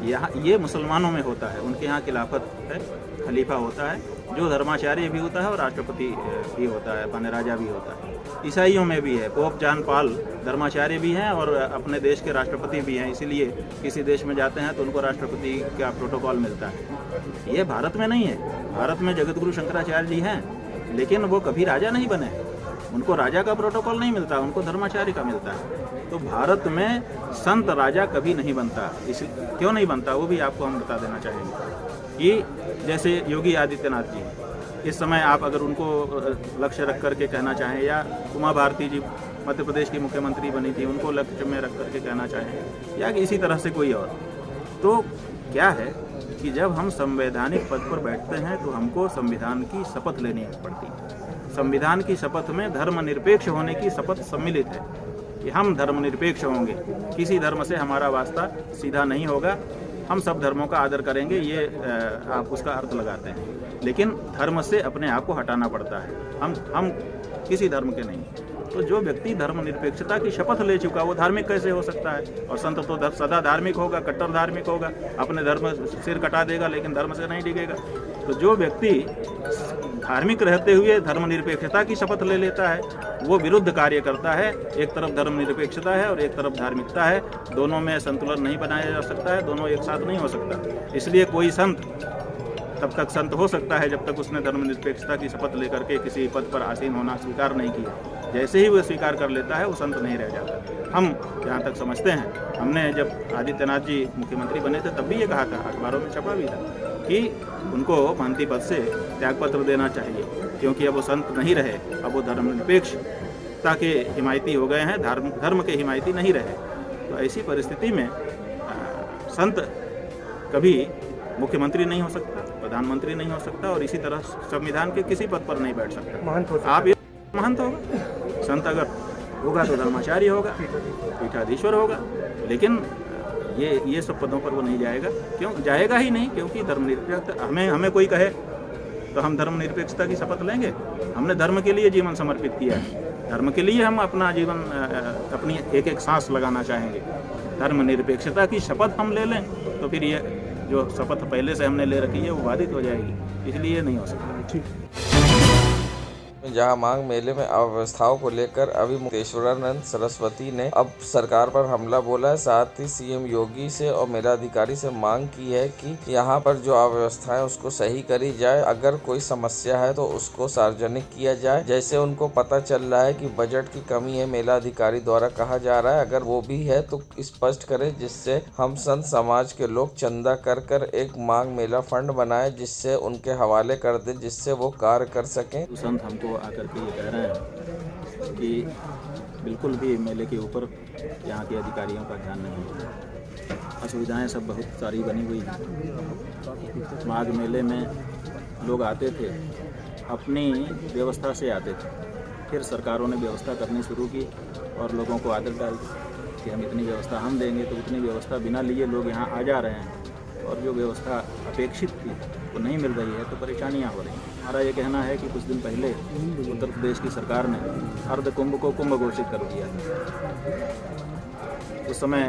यहाँ ये मुसलमानों में होता है, उनके यहाँ खिलाफत है, खलीफा होता है जो धर्माचार्य भी होता है और राष्ट्रपति भी होता है, माने राजा भी होता है। ईसाइयों में भी है, पोप जॉन पॉल धर्माचार्य भी हैं और अपने देश के राष्ट्रपति भी हैं। इसीलिए किसी देश में जाते हैं तो उनको राष्ट्रपति का प्रोटोकॉल मिलता है। ये भारत में नहीं है। भारत में जगत गुरु शंकराचार्य जी हैं, लेकिन वो कभी राजा नहीं बने। उनको राजा का प्रोटोकॉल नहीं मिलता, उनको धर्माचार्य का मिलता है। तो भारत में संत राजा कभी नहीं बनता। क्यों नहीं बनता वो भी आपको हम बता देना चाहेंगे कि जैसे योगी आदित्यनाथ जी, इस समय आप अगर उनको लक्ष्य रख करके कहना चाहें, या उमा भारती जी मध्य प्रदेश की मुख्यमंत्री बनी थी, उनको लक्ष्य में रख करके कहना चाहें, या इसी तरह से कोई और, तो क्या है कि जब हम संवैधानिक पद पर बैठते हैं तो हमको संविधान की शपथ लेनी पड़ती है। संविधान की शपथ में धर्मनिरपेक्ष होने की शपथ सम्मिलित है कि हम धर्मनिरपेक्ष होंगे, किसी धर्म से हमारा वास्ता सीधा नहीं होगा, हम सब धर्मों का आदर करेंगे, ये आप उसका अर्थ लगाते हैं। लेकिन धर्म से अपने आप को हटाना पड़ता है। हम किसी धर्म के नहीं। तो जो व्यक्ति धर्मनिरपेक्षता की शपथ ले चुका वो धार्मिक कैसे हो सकता है? और संत तो सदा धार्मिक होगा, कट्टर धार्मिक होगा, अपने धर्म सिर कटा देगा लेकिन धर्म से नहीं डिगेगा। तो जो व्यक्ति धार्मिक रहते हुए धर्मनिरपेक्षता की शपथ ले लेता है वो विरुद्ध कार्य करता है। एक तरफ धर्मनिरपेक्षता है और एक तरफ धार्मिकता है, दोनों में संतुलन नहीं बनाया जा सकता है, दोनों एक साथ नहीं हो सकता। इसलिए कोई संत तब तक संत हो सकता है जब तक उसने धर्मनिरपेक्षता की शपथ लेकर के किसी पद पर आसीन होना स्वीकार नहीं किया। जैसे ही वो स्वीकार कर लेता है वो संत नहीं रह जाता। हम जहाँ तक समझते हैं, हमने जब आदित्यनाथ जी मुख्यमंत्री बने थे तब भी ये कहा था, अखबारों में छपा भी था कि उनको महंती पद से त्यागपत्र देना चाहिए, क्योंकि अब वो संत नहीं रहे, अब वो धर्मनिरपेक्षता के हिमायती हो गए हैं, धर्म के हिमायती नहीं रहे। तो ऐसी परिस्थिति में संत कभी मुख्यमंत्री नहीं हो सकता, प्रधानमंत्री नहीं हो सकता और इसी तरह संविधान के किसी पद पर नहीं बैठ सकता। आप ये महंत होगा, संत अगर होगा तो धर्माचार्य होगा, पीठाधीश्वर होगा, लेकिन ये सब पदों पर वो नहीं जाएगा। क्यों जाएगा ही नहीं? क्योंकि धर्मनिरपेक्ष हमें कोई कहे तो हम धर्मनिरपेक्षता की शपथ लेंगे। हमने धर्म के लिए जीवन समर्पित किया है, धर्म के लिए हम अपना जीवन अपनी एक एक सांस लगाना चाहेंगे। धर्मनिरपेक्षता की शपथ हम ले लें तो फिर ये जो शपथ पहले से हमने ले रखी है वो बाधित हो जाएगी, इसलिए नहीं हो सकता। जहां मांग मेले में अव्यवस्थाओं को लेकर अभी मुक्तेश्वरानंद सरस्वती ने अब सरकार पर हमला बोला है। साथ ही सीएम योगी से और मेलाधिकारी से मांग की है कि यहां पर जो अव्यवस्था है उसको सही करी जाए। अगर कोई समस्या है तो उसको सार्वजनिक किया जाए। जैसे उनको पता चल रहा है कि बजट की कमी है, मेलाधिकारी द्वारा कहा जा रहा है, अगर वो भी है तो स्पष्ट करें, जिससे हम संत समाज के लोग चंदा कर एक मांग मेला फंड बनाए, जिससे उनके हवाले कर दे, जिससे वो कार्य कर सकें। संत हमको आकर के ये कह रहे हैं कि बिल्कुल भी मेले के ऊपर यहाँ के अधिकारियों का ध्यान नहीं है। असुविधाएं सब बहुत सारी बनी हुई हैं। माघ मेले में लोग आते थे, अपनी व्यवस्था से आते थे, फिर सरकारों ने व्यवस्था करनी शुरू की और लोगों को आदत डाल दी कि हम इतनी व्यवस्था हम देंगे, तो उतनी व्यवस्था बिना लिए लोग यहाँ आ जा रहे हैं और जो व्यवस्था अपेक्षित थी वो नहीं मिल रही है, तो परेशानियाँ हो रही हैं। हमारा ये कहना है कि कुछ दिन पहले उत्तर प्रदेश की सरकार ने अर्ध कुंभ को कुंभ घोषित कर दिया। उस समय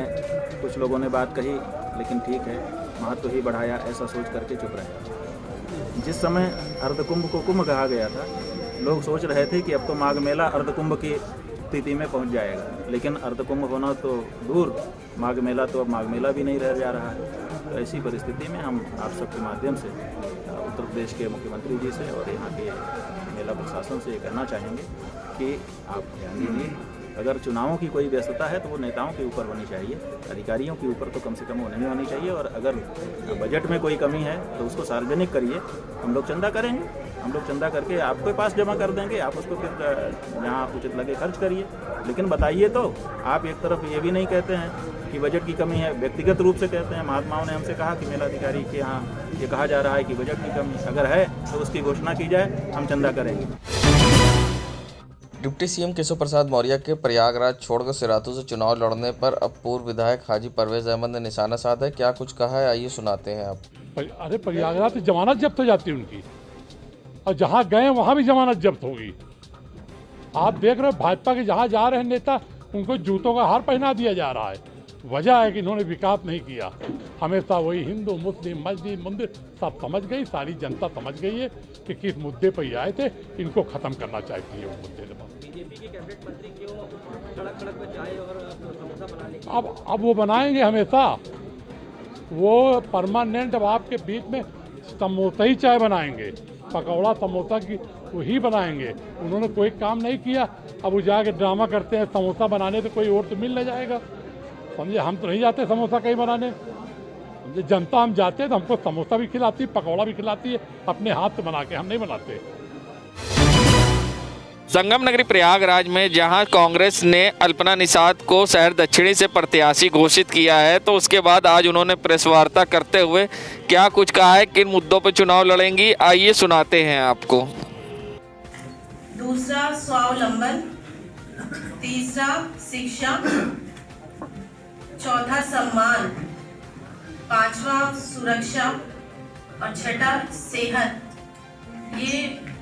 कुछ लोगों ने बात कही, लेकिन ठीक है, महत्व ही बढ़ाया, ऐसा सोच करके चुप रहे। जिस समय अर्ध कुंभ को कुंभ कहा गया था, लोग सोच रहे थे कि अब तो माघ मेला अर्ध कुंभ की स्थिति में पहुंच जाएगा, लेकिन अर्ध कुंभ होना तो दूर, माघ मेला तो अब माघ मेला भी नहीं रह जा रहा है। तो ऐसी परिस्थिति में हम आप सबके माध्यम से उत्तर प्रदेश के मुख्यमंत्री जी से और यहाँ के मेला प्रशासन से ये कहना चाहेंगे कि आप ध्यान दीजिए। अगर चुनावों की कोई व्यस्तता है तो वो नेताओं के ऊपर होनी चाहिए, अधिकारियों के ऊपर तो कम से कम वो नहीं होनी चाहिए। और अगर बजट में कोई कमी है तो उसको सार्वजनिक करिए। हम लोग चंदा करेंगे, हम लोग चंदा करके आपके पास जमा कर देंगे, आप उसको फिर जहाँ उचित लगे खर्च करिए, लेकिन बताइए तो। आप एक तरफ ये भी नहीं कहते हैं कि बजट की कमी है, व्यक्तिगत रूप से कहते हैं। महात्माओं ने हमसे कहा कि मेलाधिकारी के यहाँ ये कहा जा रहा है कि बजट की कमी अगर है तो उसकी घोषणा की जाए, हम चंदा करेंगे। डिप्टी सीएम केशव प्रसाद मौर्य के प्रयागराज छोड़कर सिराथू से चुनाव लड़ने पर अब पूर्व विधायक हाजी परवेज अहमद ने निशाना साधा है। क्या कुछ कहा है, आइए सुनाते हैं आप। अरे प्रयागराज से जमानत जब्त हो जाती है उनकी, और जहाँ गए वहाँ भी जमानत जब्त होगी। आप देख रहे हो भाजपा के जहाँ जा रहे हैं नेता, उनको जूतों का हार पहना दिया जा रहा है। वजह है कि इन्होंने विकास नहीं किया। हमेशा वही हिंदू मुस्लिम मस्जिद मंदिर सब समझ गई, सारी जनता समझ गई है कि किस मुद्दे पर ये आए थे। इनको खत्म करना चाहती है वो मुद्दे से। बीजेपी के कैबिनेट मंत्री क्यों सड़क सड़क पे चाय और समोसा बना लेंगे? अब वो बनाएंगे हमेशा, वो परमानेंट। अब आपके बीच में समोसा ही चाय बनाएंगे, पकौड़ा समोसा की वही बनाएंगे। उन्होंने कोई काम नहीं किया, अब वो जाके ड्रामा करते हैं समोसा बनाने से कोई और तो मिल न जाएगा। समझे, हम तो नहीं जाते समोसा कहीं बनाने। समझे, जनता हम जाते हैं तो हमको समोसा भी खिलाती है, पकौड़ा भी खिलाती है, अपने हाथ से बना के, हम नहीं बनाते। संगम नगरी प्रयागराज में जहां कांग्रेस ने अल्पना निषाद को शहर दक्षिणी से प्रत्याशी घोषित किया है, तो उसके बाद आज उन्होंने प्रेस वार्ता करते हुए क्या कुछ कहा है, किन मुद्दों पर चुनाव लड़ेंगी, आइए सुनाते हैं आपको। दूसरा स्वावलंबन, तीसरा शिक्षा, चौथा सम्मान, पांचवा सुरक्षा और छठा सेहत। ये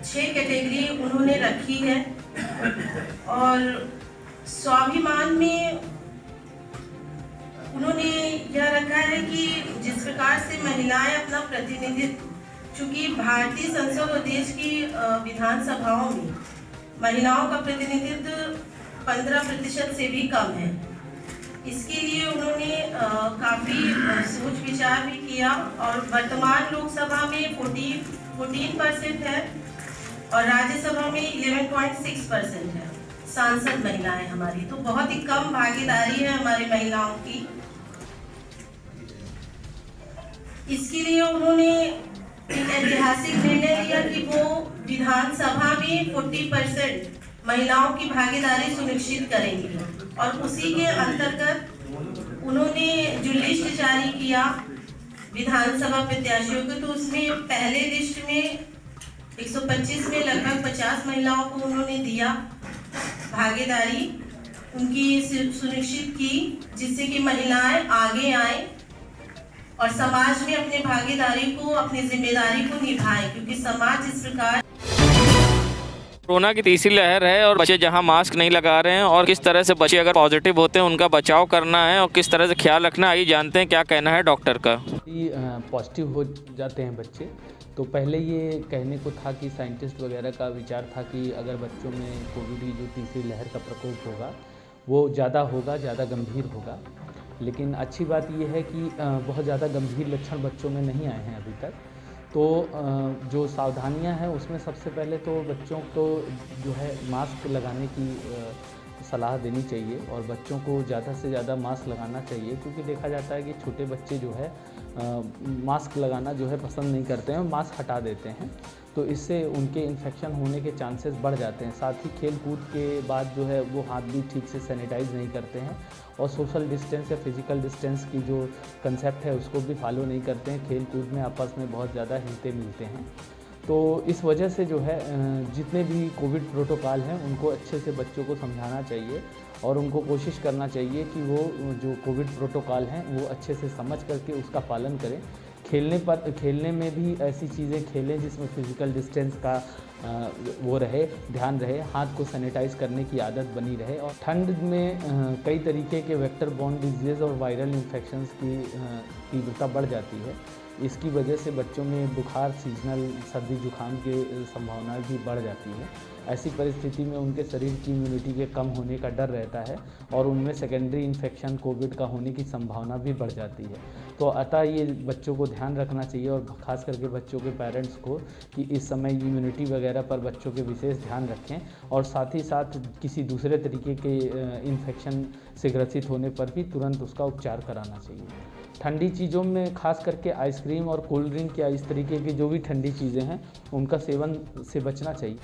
6 कैटेगरी उन्होंने रखी है। और स्वाभिमान में उन्होंने यह रखा है कि जिस प्रकार से महिलाएं अपना प्रतिनिधित्व, चूंकि भारतीय संसद और देश की विधानसभाओं में महिलाओं का प्रतिनिधित्व 15% से भी कम है, इसके लिए उन्होंने काफ़ी सोच विचार भी किया। और वर्तमान लोकसभा में 14% है और राज्यसभा में 11.6% है सांसद महिलाएं हमारी, तो बहुत ही कम भागीदारी है हमारी महिलाओं की। इसके लिए उन्होंने एक ऐतिहासिक निर्णय लिया कि वो विधानसभा में 40% महिलाओं की भागीदारी सुनिश्चित करेंगी। और उसी के अंतर्गत उन्होंने जो लिस्ट जारी किया विधानसभा प्रत्याशियों को, तो उसमें पहले लिस्ट में 125 में लगभग 50 महिलाओं को उन्होंने दिया भागीदारी, उनकी सुनिश्चित की, जिससे कि महिलाएं आगे आए और समाज में अपने भागीदारी को, अपनी जिम्मेदारी को निभाएं, क्योंकि समाज इस प्रकार कोरोना की तीसरी लहर है और बच्चे जहां मास्क नहीं लगा रहे हैं, और किस तरह से बच्चे अगर पॉजिटिव होते हैं उनका बचाव करना है और किस तरह से ख्याल रखना है, आइए जानते हैं क्या कहना है डॉक्टर का। पॉजिटिव हो जाते हैं बच्चे तो पहले ये कहने को था कि साइंटिस्ट वगैरह का विचार था कि अगर बच्चों में कोविड की जो तीसरी लहर का प्रकोप होगा वो ज़्यादा होगा, ज़्यादा गंभीर होगा। लेकिन अच्छी बात ये है कि बहुत ज़्यादा गंभीर लक्षण बच्चों में नहीं आए हैं अभी तक। तो जो सावधानियां हैं उसमें सबसे पहले तो बच्चों को जो है मास्क लगाने की सलाह देनी चाहिए और बच्चों को ज़्यादा से ज़्यादा मास्क लगाना चाहिए, क्योंकि देखा जाता है कि छोटे बच्चे जो है मास्क लगाना जो है पसंद नहीं करते हैं, मास्क हटा देते हैं, तो इससे उनके इन्फेक्शन होने के चांसेस बढ़ जाते हैं। साथ ही खेल कूद के बाद जो है वो हाथ भी ठीक से सैनिटाइज नहीं करते हैं और सोशल डिस्टेंस या फिज़िकल डिस्टेंस की जो कंसेप्ट है उसको भी फॉलो नहीं करते हैं। खेल कूद में आपस में बहुत ज़्यादा हिलते मिलते हैं। तो इस वजह से जो है जितने भी कोविड प्रोटोकॉल हैं उनको अच्छे से बच्चों को समझाना चाहिए और उनको कोशिश करना चाहिए कि वो जो कोविड प्रोटोकॉल हैं वो अच्छे से समझ करके उसका पालन करें। खेलने में भी ऐसी चीज़ें खेलें जिसमें फ़िज़िकल डिस्टेंस का वो रहे, ध्यान रहे, हाथ को सैनिटाइज़ करने की आदत बनी रहे। और ठंड में कई तरीके के वेक्टर बॉर्न डिजीज़ और वायरल इन्फेक्शंस की तीव्रता बढ़ जाती है। इसकी वजह से बच्चों में बुखार, सीजनल सर्दी जुकाम की संभावना भी बढ़ जाती है। ऐसी परिस्थिति में उनके शरीर की इम्यूनिटी के कम होने का डर रहता है और उनमें सेकेंडरी इन्फेक्शन कोविड का होने की संभावना भी बढ़ जाती है। तो अतः ये बच्चों को ध्यान रखना चाहिए और ख़ास करके बच्चों के पेरेंट्स को कि इस समय इम्यूनिटी वगैरह पर बच्चों के विशेष ध्यान रखें और साथ ही साथ किसी दूसरे तरीके के इन्फेक्शन से ग्रसित होने पर भी तुरंत उसका उपचार कराना चाहिए। ठंडी चीज़ों में खास करके आइसक्रीम और कोल्ड ड्रिंक या इस तरीके की जो भी ठंडी चीज़ें हैं उनका सेवन से बचना चाहिए।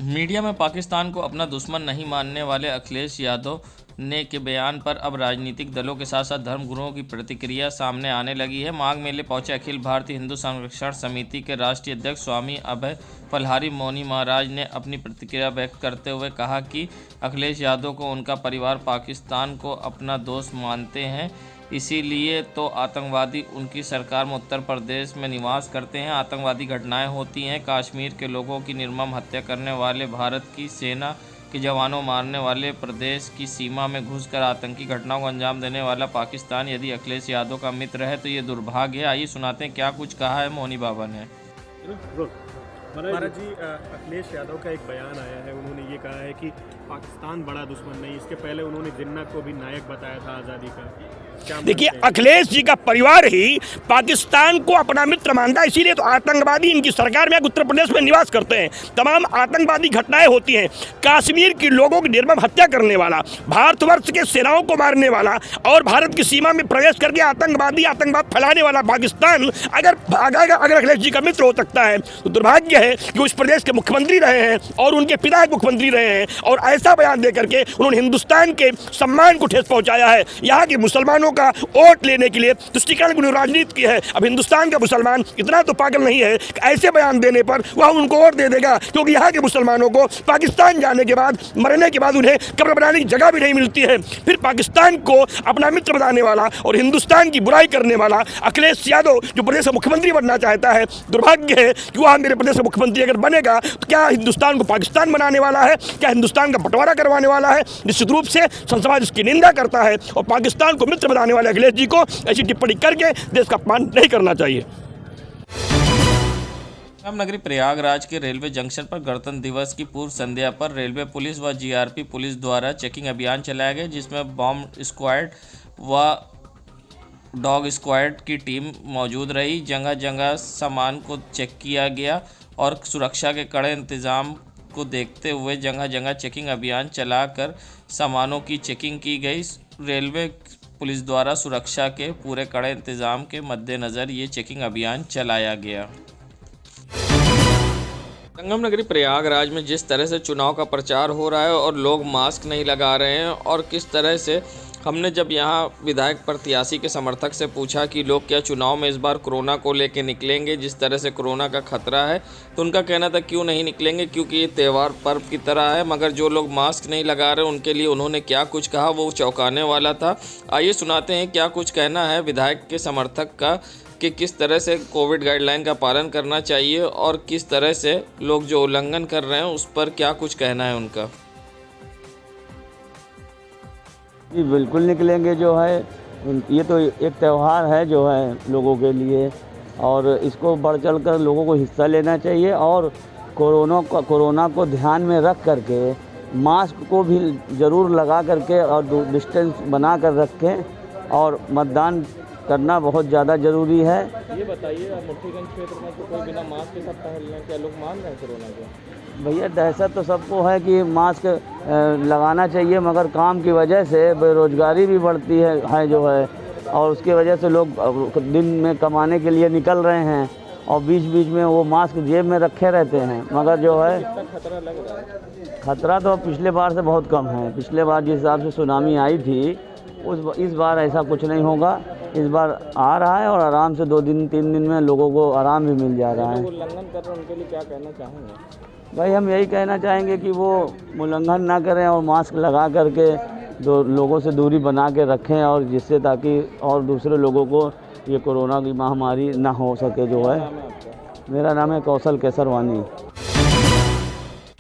मीडिया में पाकिस्तान को अपना दुश्मन नहीं मानने वाले अखिलेश यादव ने के बयान पर अब राजनीतिक दलों के साथ साथ धर्मगुरुओं की प्रतिक्रिया सामने आने लगी है। माघ मेले पहुंचे अखिल भारतीय हिंदू संरक्षण समिति के राष्ट्रीय अध्यक्ष स्वामी अभय फलहारी मौनी महाराज ने अपनी प्रतिक्रिया व्यक्त करते हुए कहा कि अखिलेश यादव को उनका परिवार पाकिस्तान को अपना दोस्त मानते हैं, इसीलिए तो आतंकवादी उनकी सरकार में उत्तर प्रदेश में निवास करते हैं। आतंकवादी घटनाएं होती हैं, कश्मीर के लोगों की निर्मम हत्या करने वाले, भारत की सेना के जवानों मारने वाले, प्रदेश की सीमा में घुसकर आतंकी घटनाओं को अंजाम देने वाला पाकिस्तान यदि अखिलेश यादव का मित्र है तो ये दुर्भाग्य है। आइए सुनाते हैं क्या कुछ कहा है मौनी बाबा ने। महाराज जी, अखिलेश यादव का एक बयान आया है। उन्होंने ये कहा है कि पाकिस्तान बड़ा दुश्मन नहीं। इसके पहले उन्होंने जिन्ना को भी नायक बताया था आज़ादी का। देखिए, अखिलेश जी का परिवार ही पाकिस्तान को अपना मित्र मानता है, इसीलिए तो आतंकवादी इनकी सरकार में उत्तर प्रदेश में निवास करते हैं। तमाम आतंकवादी घटनाएं होती हैं, कश्मीर के लोगों की निर्मम हत्या करने वाला, भारतवर्ष के सेनाओं को मारने वाला और भारत की सीमा में प्रवेश करके आतंकवाद फैलाने वाला पाकिस्तान अगर अखिलेश जी का मित्र हो सकता है तो दुर्भाग्य है कि उस प्रदेश के मुख्यमंत्री रहे हैं और उनके पिता एक मुख्यमंत्री रहे हैं और ऐसा बयान दे करके उन्होंने हिंदुस्तान के सम्मान को ठेस पहुंचाया है। यहाँ के मुसलमानों का वोट लेने के लिए तुष्टीकरण की राजनीति की है। अब हिंदुस्तान का मुसलमान इतना तो पागल नहीं है कि ऐसे बयान देने पर वह उनको वोट दे देगा, क्योंकि यहाँ के मुसलमानों को पाकिस्तान जाने के बाद, मरने के बाद उन्हें कब्र बनाने की जगह भी नहीं मिलती है। फिर पाकिस्तान को अपना मित्र बनाने वाला और हिंदुस्तान की बुराई करने वाला अखिलेश यादव जो प्रदेश का मुख्यमंत्री बनना चाहता है, दुर्भाग्य है कि वह मेरे प्रदेश का मुख्यमंत्री अगर बनेगा तो क्या हिंदुस्तान को पाकिस्तान बनाने वाला है, क्या हिंदुस्तान का बंटवारा करवाने वाला है। निश्चित रूप से समाज इसकी निंदा करता है और पाकिस्तान को मित्र बनाने वाले अखिलेश जी को ऐसी टिप्पणी करके देश का अपमान नहीं करना चाहिए। रामनगरी प्रयागराज के रेलवे जंक्शन पर गणतंत्र दिवस की पूर्व संध्या पर रेलवे पुलिस व जीआरपी पुलिस द्वारा चेकिंग अभियान चलाया गया, जिसमें बॉम्ब स्क्वाड व डॉग स्क्वाड की टीम मौजूद रही। जगह जगह सामान को चेक किया गया और सुरक्षा के कड़े इंतजाम को देखते हुए जगह जगह चेकिंग अभियान चलाकर सामानों की चेकिंग की गई। रेलवे पुलिस द्वारा सुरक्षा के पूरे कड़े इंतजाम के मद्देनज़र ये चेकिंग अभियान चलाया गया। संगम नगरी प्रयागराज में जिस तरह से चुनाव का प्रचार हो रहा है और लोग मास्क नहीं लगा रहे हैं और किस तरह से हमने जब यहाँ विधायक प्रत्याशी के समर्थक से पूछा कि लोग क्या चुनाव में इस बार कोरोना को लेके निकलेंगे, जिस तरह से कोरोना का खतरा है, तो उनका कहना था क्यों नहीं निकलेंगे, क्योंकि ये त्यौहार पर्व की तरह है। मगर जो लोग मास्क नहीं लगा रहे उनके लिए उन्होंने क्या कुछ कहा वो चौंकाने वाला था। आइए सुनाते हैं क्या कुछ कहना है विधायक के समर्थक का कि किस तरह से कोविड गाइडलाइन का पालन करना चाहिए और किस तरह से लोग जो उल्लंघन कर रहे हैं उस पर क्या कुछ कहना है उनका। जी बिल्कुल निकलेंगे। जो है ये तो एक त्यौहार है जो है लोगों के लिए, और इसको बढ़ चढ़ कर लोगों को हिस्सा लेना चाहिए और कोरोना को ध्यान में रख करके मास्क को भी ज़रूर लगा करके और डिस्टेंस बना कर रखें और मतदान करना बहुत ज़्यादा ज़रूरी है। ये बताइए, मुट्ठीगंज क्षेत्र में तो कोई बिना मास्क के सब टहल रहे हैं, क्या लोग मान रहे हैं कोरोना को? भैया दहशत तो सबको है कि मास्क लगाना चाहिए, मगर काम की वजह से बेरोजगारी भी बढ़ती है जो है, और उसकी वजह से लोग दिन में कमाने के लिए निकल रहे हैं और बीच बीच में वो मास्क जेब में रखे रहते हैं, मगर जो है खतरा लग रहा है? खतरा तो पिछले बार से बहुत कम है। पिछले बार जिस हिसाब से सुनामी आई थी इस बार ऐसा कुछ नहीं होगा। इस बार आ रहा है और आराम से 2-3 दिन में लोगों को आराम भी मिल जा रहा है। उल्लंघन कर रहे हैं उनके लिए क्या कहना चाहेंगे? भाई हम यही कहना चाहेंगे कि वो उल्लंघन ना करें और मास्क लगा करके लोगों से दूरी बना के रखें, और जिससे ताकि और दूसरे लोगों को ये कोरोना की महामारी ना हो सके जो है। मेरा नाम है कौशल केसरवानी।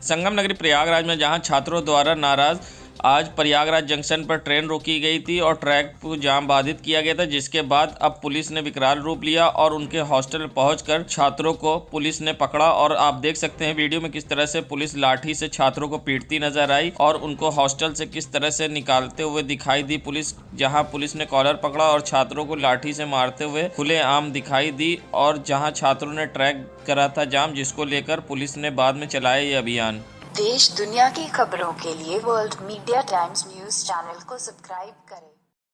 संगम नगरी प्रयागराज में जहां छात्रों द्वारा नाराज आज प्रयागराज जंक्शन पर ट्रेन रोकी गई थी और ट्रैक को जाम बाधित किया गया था, जिसके बाद अब पुलिस ने विकराल रूप लिया और उनके हॉस्टल में पहुंचकर छात्रों को पुलिस ने पकड़ा। और आप देख सकते हैं वीडियो में किस तरह से पुलिस लाठी से छात्रों को पीटती नजर आई और उनको हॉस्टल से किस तरह से निकालते हुए दिखाई दी पुलिस, जहां पुलिस ने कॉलर पकड़ा और छात्रों को लाठी से मारते हुए खुलेआम दिखाई दी। और जहाँ छात्रों ने ट्रैक करा था जाम, जिसको लेकर पुलिस ने बाद में चलाया ये अभियान। देश दुनिया की खबरों के लिए world media times news channel को सब्सक्राइब करें।